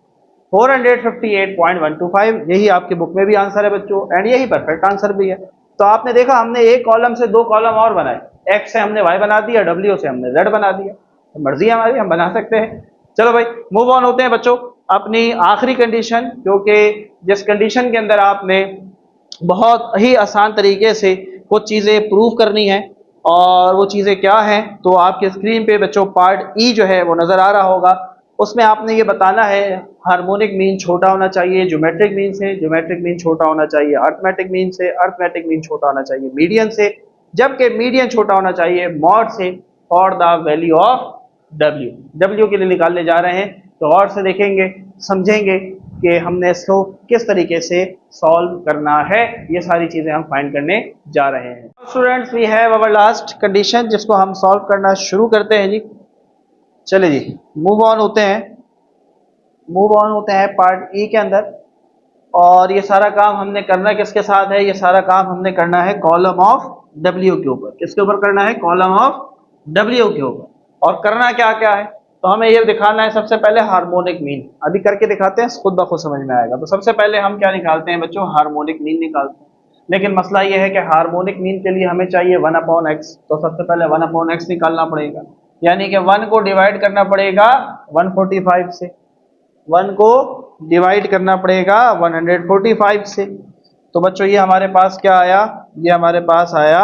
458.125 यही आपके बुक में भी आंसर है बच्चों, एंड यही परफेक्ट आंसर भी है। तो आपने देखा हमने एक कॉलम से 2 कॉलम और बनाए, x से हमने y बना दिया, w से हमने z बना दिया। तो मर्जी है हमारी, हम बना सकते हैं। चलो भाई मूव ऑन होते हैं बच्चों अपनी आखिरी कंडीशन, जो कि जिस कंडीशन के अंदर आपने बहुत ही आसान तरीके से कुछ चीज़ें प्रूव करनी है। और वो चीज़ें क्या हैं, तो आपके स्क्रीन पे बच्चों पार्ट ई जो है वो नज़र आ रहा होगा। उसमें आपने ये बताना है हार्मोनिक मीन छोटा होना चाहिए ज्योमेट्रिक मीन से, ज्योमेट्रिक मीन छोटा होना चाहिए अर्थमेटिक मीन से, अर्थमेटिक मीन छोटा होना चाहिए मीडियन से, जबकि मीडियन छोटा होना चाहिए मॉड से for the value of w। w के लिए निकालने जा रहे हैं, तो और से देखेंगे समझेंगे कि हमने इसको किस तरीके से सॉल्व करना है। ये सारी चीज़ें हम फाइंड करने जा रहे हैं। Students we have our last condition, जिसको हम सॉल्व करना शुरू करते हैं जी। चलिए जी मूव ऑन होते हैं, मूव ऑन होते हैं पार्ट ई के अंदर। और ये सारा काम हमने करना किसके साथ है? ये सारा काम हमने करना है कॉलम ऑफ W के ऊपर। किसके ऊपर करना है? कॉलम ऑफ W के ऊपर। और करना क्या क्या है, तो हमें ये दिखाना है सबसे पहले हार्मोनिक मीन। अभी करके दिखाते हैं, खुद ब खुद समझ में आएगा। तो सबसे पहले हम क्या निकालते हैं बच्चों? हार्मोनिक मीन निकालते हैं। लेकिन मसला ये है कि हार्मोनिक मीन के लिए हमें चाहिए 1/x, तो सबसे पहले 1/x निकालना पड़ेगा, यानी कि 1 को डिवाइड करना पड़ेगा 145 से, 1 को डिवाइड करना पड़ेगा 145 से। तो बच्चों ये हमारे पास क्या आया? ये हमारे पास आया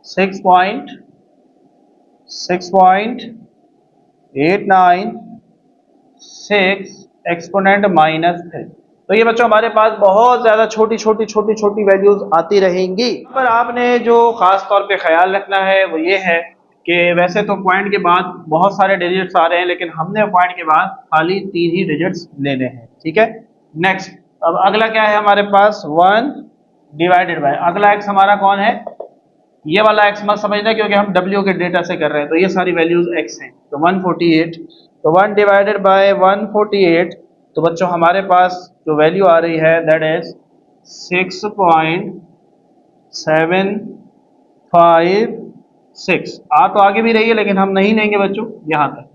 6.89 एक्सपोनेंट -3। तो ये बच्चों हमारे पास बहुत ज्यादा छोटी छोटी छोटी छोटी वैल्यूज आती रहेंगी। पर आपने जो खास तौर पे ख्याल रखना है वो ये है कि वैसे तो पॉइंट के बाद बहुत सारे डिजिट्स आ रहे हैं, लेकिन हमने पॉइंट के बाद खाली 3 ही डिजिट्स लेने हैं। ठीक है, नेक्स्ट। अब अगला क्या है हमारे पास, 1 डिवाइडेड बाय, अगला एक्स हमारा कौन है, ये वाला एक्स मत समझना क्योंकि हम डब्ल्यू के डेटा से कर रहे हैं, तो ये सारी वैल्यूज एक्स हैं। तो 148, तो 1 डिवाइडेड बाय 148, तो बच्चों हमारे पास जो वैल्यू आ रही है दैट इज 6.756। आ तो आगे भी रही है लेकिन हम नहीं लेंगे बच्चों यहाँ तक।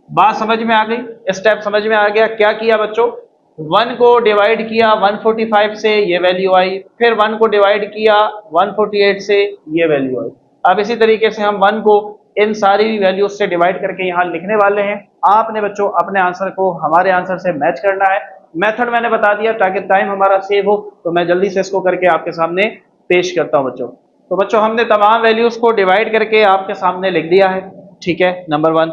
बात समझ में आ गई, स्टेप समझ में आ गया। क्या किया बच्चों, 1 को डिवाइड किया 145 से, ये वैल्यू आई, फिर 1 को डिवाइड किया 148 से, ये वैल्यू आई। अब इसी तरीके से हम 1 को इन सारी वैल्यूज से डिवाइड करके यहाँ लिखने वाले हैं। आपने बच्चों अपने आंसर को हमारे आंसर से मैच करना है। मेथड मैंने बता दिया ताकि टाइम हमारा सेव हो, तो मैं जल्दी से इसको करके आपके सामने पेश करता हूँ बच्चों। तो बच्चों हमने तमाम वैल्यूज को डिवाइड करके आपके सामने लिख दिया है। ठीक है, नंबर 1।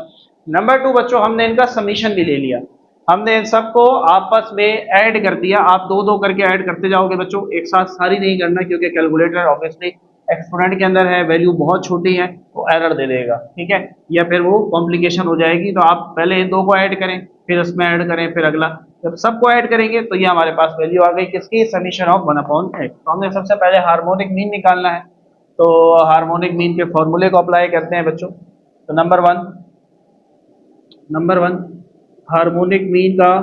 नंबर 2 बच्चों हमने इनका समीशन भी ले लिया, हमने इन सबको आपस में ऐड कर दिया। आप दो दो करके ऐड करते जाओगे बच्चों, एक साथ सारी नहीं करना क्योंकि कैलकुलेटर ऑब्वियसली एक्सपोनेंट के अंदर है, वैल्यू बहुत छोटी है तो एरर दे देगा। ठीक है, या फिर वो कॉम्प्लिकेशन हो जाएगी। तो आप पहले इन दो को ऐड करें, फिर उसमें ऐड करें, फिर अगला, जब सबको ऐड करेंगे तो ये हमारे पास वैल्यू आ गई किसकी, समीशन ऑफ 1/x। तो हमने सबसे पहले हार्मोनिक मीन निकालना है, तो हार्मोनिक मीन के फॉर्मूले को अप्लाई करते हैं बच्चों। तो नंबर 1 हार्मोनिक मीन का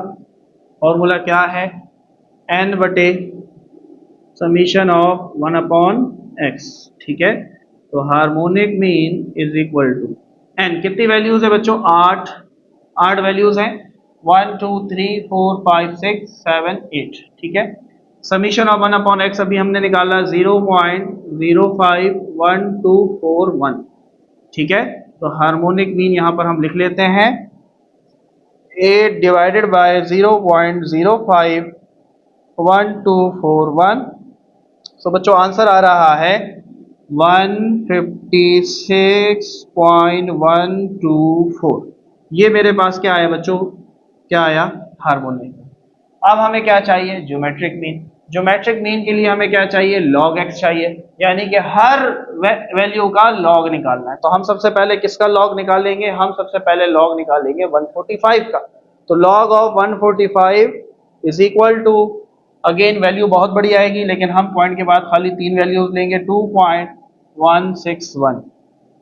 फॉर्मूला क्या है, n बटे समीशन ऑफ 1/x। ठीक है, तो harmonic mean is equal to n, कितनी वैल्यूज है बच्चों, 8 वैल्यूज हैं, 1 2 3 4 5 6 7 8। ठीक है, समीशन ऑफ 1/x अभी हमने निकाला 0.051241। ठीक है, तो हार्मोनिक मीन यहाँ पर हम लिख लेते हैं 8 डिवाइडेड बाय 0.051241। सो बच्चों आंसर आ रहा है 156.124। ये मेरे पास क्या आया बच्चों, क्या आया, हार्मोनिक। अब हमें क्या चाहिए, ज्योमेट्रिक मीन। ज्योमेट्रिक मीन के लिए हमें क्या चाहिए, लॉग एक्स चाहिए, यानी कि हर वैल्यू का लॉग निकालना है। तो हम सबसे पहले किसका लॉग निकालेंगे, हम सबसे पहले लॉग निकालेंगे 145 का। तो log of 145 is equal to, again value बहुत बड़ी आएगी लेकिन हम पॉइंट के बाद खाली 3 वैल्यूज लेंगे, 2.161।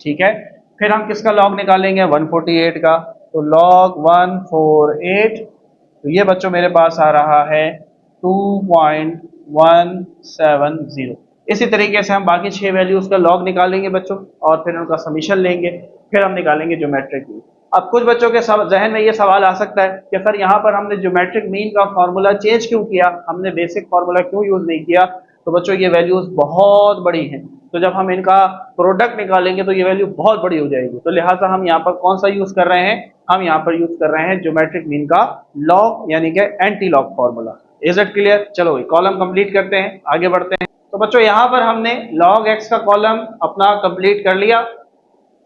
ठीक है, फिर हम किसका लॉग निकालेंगे, 148 का। तो लॉग 148, तो ये बच्चों मेरे पास आ रहा है 2.170। इसी तरीके से हम बाकी 6 वैल्यूज का लॉग निकालेंगे बच्चों और फिर उनका समीशन लेंगे, फिर हम निकालेंगे ज्योमेट्रिक मीन। अब कुछ बच्चों के जहन में ये सवाल आ सकता है कि सर यहाँ पर हमने ज्योमेट्रिक मीन का फॉर्मूला चेंज क्यों किया, हमने बेसिक फॉर्मूला क्यों यूज नहीं किया। तो बच्चों ये वैल्यूज बहुत बड़ी हैं, तो जब हम इनका प्रोडक्ट निकालेंगे तो ये वैल्यू बहुत बड़ी हो जाएगी। तो लिहाजा हम यहाँ पर कौन सा यूज कर रहे हैं, हम यहाँ पर यूज कर रहे हैं ज्योमेट्रिक मीन का लॉग यानी कि anti log formula. Is it clear? चलो कॉलम कंप्लीट करते हैं, आगे बढ़ते हैं। तो बच्चों यहाँ पर हमने log x का कॉलम अपना कंप्लीट कर लिया।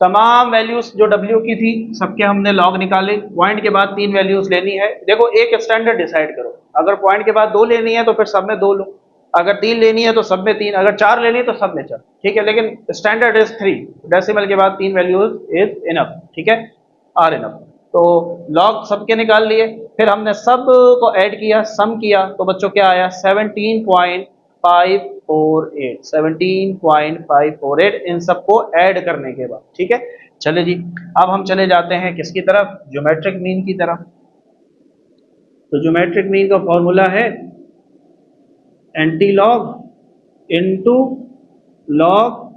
तमाम वैल्यूज जो w की थी सबके हमने log निकाले। पॉइंट के बाद 3 वैल्यूज लेनी है। देखो एक स्टैंडर्ड डिसाइड करो, अगर पॉइंट के बाद 2 लेनी है तो फिर सब में 2 लो, अगर 3 लेनी है तो सब में 3, अगर 4 लेनी है तो सब में 4। ठीक है, लेकिन स्टैंडर्ड इज 3, डेसिमल के बाद 3 वैल्यूज इज इनफ। ठीक है, आर इनफ। तो log सबके निकाल लिए, फिर हमने सब को ऐड किया, सम किया, तो बच्चों क्या आया 17.548 इन सबको ऐड करने के बाद। ठीक है, चले जी, अब हम चले जाते हैं किसकी तरफ, ज्योमेट्रिक मीन की तरफ। तो ज्योमेट्रिक मीन का फॉर्मूला है anti log into log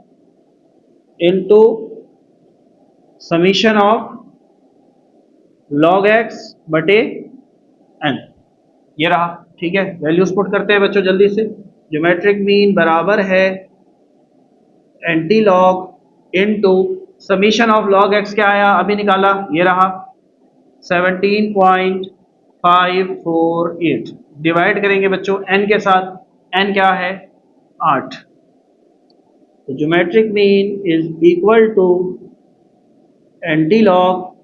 into summation of log x बटे n, ये रहा। ठीक है, वैल्यूज पुट करते हैं बच्चों जल्दी से। ज्योमेट्रिक मीन बराबर है anti log into summation of log x, क्या आया अभी निकाला, ये रहा 17.548। डिवाइड करेंगे बच्चों n के साथ, n क्या है 8। तो geometric mean is equal to anti log,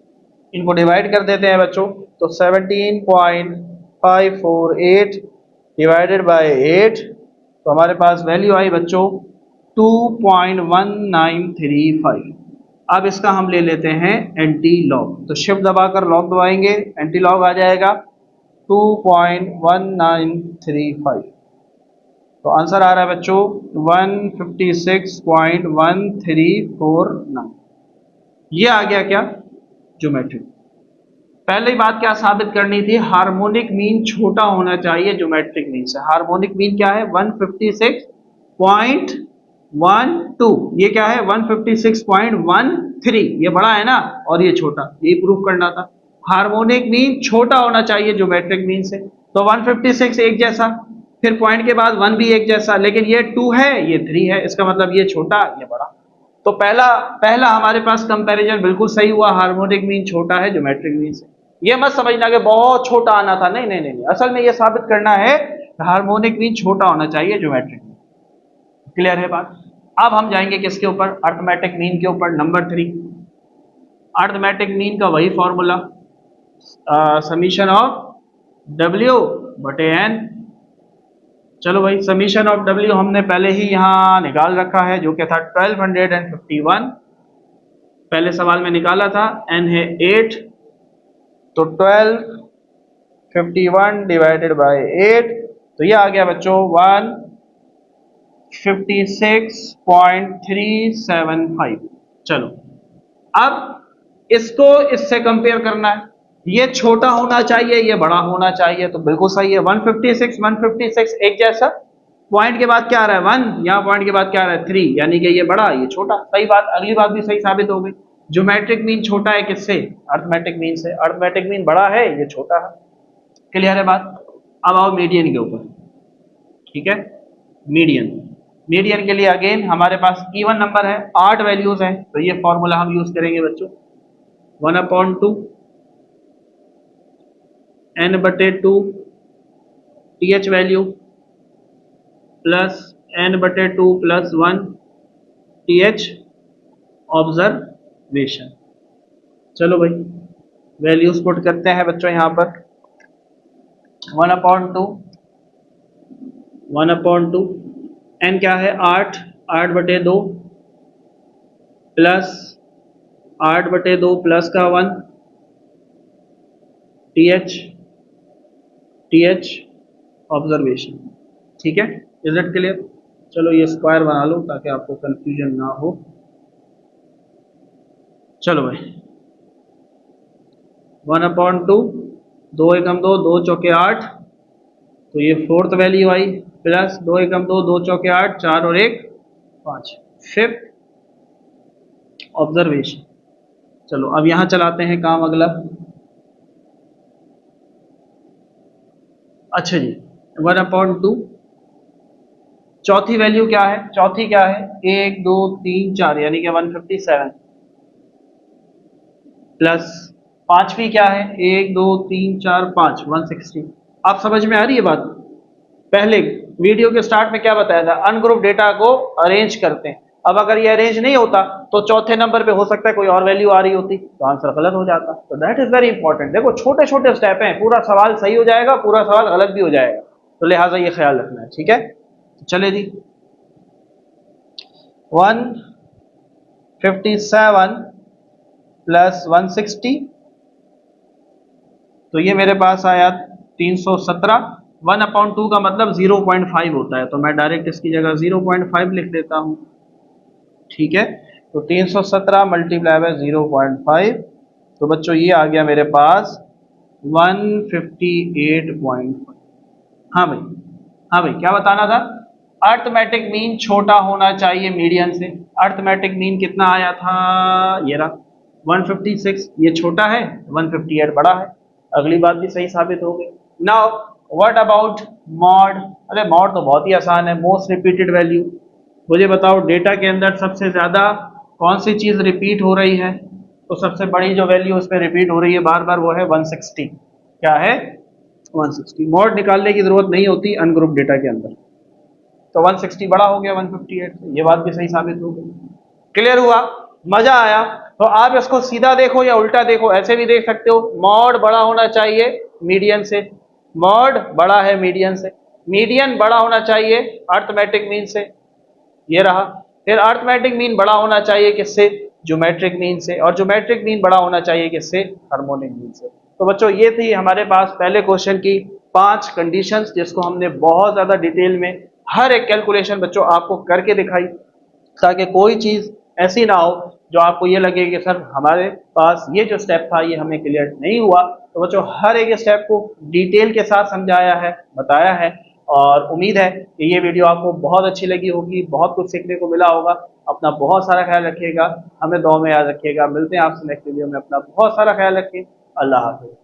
इनको डिवाइड कर देते हैं बच्चों, तो 17.548 डिवाइडेड बाय 8, तो हमारे पास वैल्यू आई बच्चों 2.1935। अब इसका हम ले लेते हैं एंटी लॉग, तो शिफ्ट दबाकर लॉग दबाएंगे, एंटी लॉग आ जाएगा 2.1935। तो आंसर आ रहा है बच्चों 156.1349। ये आ गया क्या, ज्योमेट्रिक। पहले ही बात क्या साबित करनी थी, हार्मोनिक मीन छोटा होना चाहिए ज्योमेट्रिक मीन से। हार्मोनिक मीन क्या है 156.12, ये क्या है 156.13, ये बड़ा है ना और ये छोटा, ये प्रूव करना था। हार्मोनिक मीन छोटा होना चाहिए ज्योमेट्रिक मीन से, तो 156 एक जैसा, फिर पॉइंट के बाद 1 भी एक जैसा, लेकिन ये 2 है ये 3 है, इसका मतलब ये छोटा ये बड़ा। तो पहला पहला हमारे पास कंपैरिजन बिल्कुल सही हुआ, हार्मोनिक मीन छोटा है ज्योमेट्रिक मीन से। ये मत समझना कि बहुत छोटा आना था, नहीं नहीं नहीं, नहीं। असल में ये साबित करना है हार्मोनिक मीन छोटा होना चाहिए ज्योमेट्रिक मीन। क्लियर है बात। अब हम जाएंगे किसके ऊपर, अर्थमेटिक मीन के ऊपर, नंबर 3। अर्थमेटिक मीन का वही फॉर्मूला, समीशन ऑफ W बटे n। चलो भाई, समीशन ऑफ W हमने पहले ही यहाँ निकाल रखा है, जो कि था 1251, पहले सवाल में निकाला था। n है 8, तो 1251 डिवाइडेड बाय 8, तो ये आ गया बच्चों 156.375। चलो अब इसको इससे कंपेयर करना है, ये छोटा होना चाहिए ये बड़ा होना चाहिए, तो बिल्कुल सही है। 156 एक जैसा, पॉइंट के बाद क्या आ रहा है 1, यहाँ पॉइंट के बाद क्या आ रहा है 3, यानी कि ये बड़ा ये छोटा, सही बात। अगली बात भी सही साबित हो गई, ज्योमेट्रिक मीन छोटा है किससे, अर्थमेटिक मीन से। अर्थमेटिक मीन बड़ा है ये छोटा है। क्लियर है बात। अब आओ मीडियन के ऊपर, ठीक है। मीडियन, मीडियन के लिए अगेन हमारे पास इवन नंबर है, 8 वैल्यूज हैं, तो ये फॉर्मूला हम यूज करेंगे बच्चों, 1/2 n/2 th value plus n/2 plus 1 th observation. चलो भाई वैल्यूज पुट करते हैं बच्चों यहाँ पर, 1/2 n क्या है 8, 8/2 प्लस 8/2 प्लस का 1 th ऑब्जर्वेशन। ठीक है, इज इट क्लियर। चलो ये स्क्वायर बना लो ताकि आपको कंफ्यूजन ना हो। चलो भाई 1/2, 2 एकम 2, 2 चौके 8, तो ये फोर्थ वैल्यू आई, प्लस 2 एकम 2, 2 चौके 8, 4 और 1 5, फिफ्थ ऑब्जर्वेशन। चलो अब यहां चलाते हैं काम अगला। अच्छा जी 1/2, चौथी वैल्यू क्या है, चौथी क्या है 1 2 3 4 यानी कि 157, प्लस पांचवी क्या है 1 2 3 4 5 160। आप समझ में आ रही है बात। पहले वीडियो के स्टार्ट में क्या बताया था, अनग्रुप डेटा को अरेंज करते हैं। अब अगर ये अरेंज नहीं होता तो चौथे नंबर पे हो सकता है कोई और वैल्यू आ रही होती तो आंसर गलत हो जाता। तो दैट इज वेरी इंपॉर्टेंट। देखो छोटे छोटे स्टेप हैं, पूरा सवाल सही हो जाएगा, पूरा सवाल गलत भी हो जाएगा, तो लिहाजा ये ख्याल रखना है। ठीक है, चले जी 157 प्लस 160, तो ये मेरे पास आया 317। 1/2 का मतलब 0.5 होता है, तो मैं डायरेक्ट इसकी जगह 0.5 लिख देता हूँ। ठीक है, तो 317 मल्टीप्लाई बाय 0.5, तो बच्चों ये आ गया मेरे पास 158.5। हाँ भाई, हाँ भाई क्या बताना था, अर्थमेटिक मीन छोटा होना चाहिए मीडियन से। अर्थमेटिक मीन कितना आया था, ये रहा 156, ये छोटा है, 158 बड़ा है। अगली बात भी सही साबित हो गई। Now what about mod. अरे मॉड तो बहुत ही आसान है, मोस्ट रिपीटेड वैल्यू। मुझे बताओ डेटा के अंदर सबसे ज्यादा कौन सी चीज रिपीट हो रही है, तो सबसे बड़ी जो वैल्यू उस पर रिपीट हो रही है बार बार वो है 160। क्या है 160। मॉड निकालने की जरूरत नहीं होती अनग्रुप डेटा के अंदर, तो 160 बड़ा हो गया 158 से। ये बात भी सही साबित हो गई। क्लियर हुआ, मजा आया। तो आप इसको सीधा देखो या उल्टा देखो, ऐसे भी देख सकते हो। मॉड बड़ा होना चाहिए मीडियन से, मॉड बड़ा है मीडियन से, मीडियन बड़ा होना चाहिए अर्थमेटिक मीन से, ये रहा। फिर अर्थमेटिक मीन बड़ा होना चाहिए किससे, ज्योमेट्रिक मीन से, और ज्योमेट्रिक मीन बड़ा होना चाहिए किससे, हार्मोनिक मीन से। तो बच्चों ये थी हमारे पास पहले क्वेश्चन की 5 कंडीशंस, जिसको हमने बहुत ज़्यादा डिटेल में हर एक कैलकुलेशन बच्चों आपको करके दिखाई, ताकि कोई चीज़ ऐसी ना हो जो आपको ये लगे कि सर हमारे पास ये जो स्टेप था ये हमें क्लियर नहीं हुआ। तो बच्चों हर एक स्टेप को डिटेल के साथ समझाया है, बताया है, और उम्मीद है कि ये वीडियो आपको बहुत अच्छी लगी होगी, बहुत कुछ सीखने को मिला होगा। अपना बहुत सारा ख्याल रखिएगा, हमें दुआ में याद रखिएगा। मिलते हैं आपसे नेक्स्ट वीडियो में, अपना बहुत सारा ख्याल रखें। अल्लाह हाफिज़।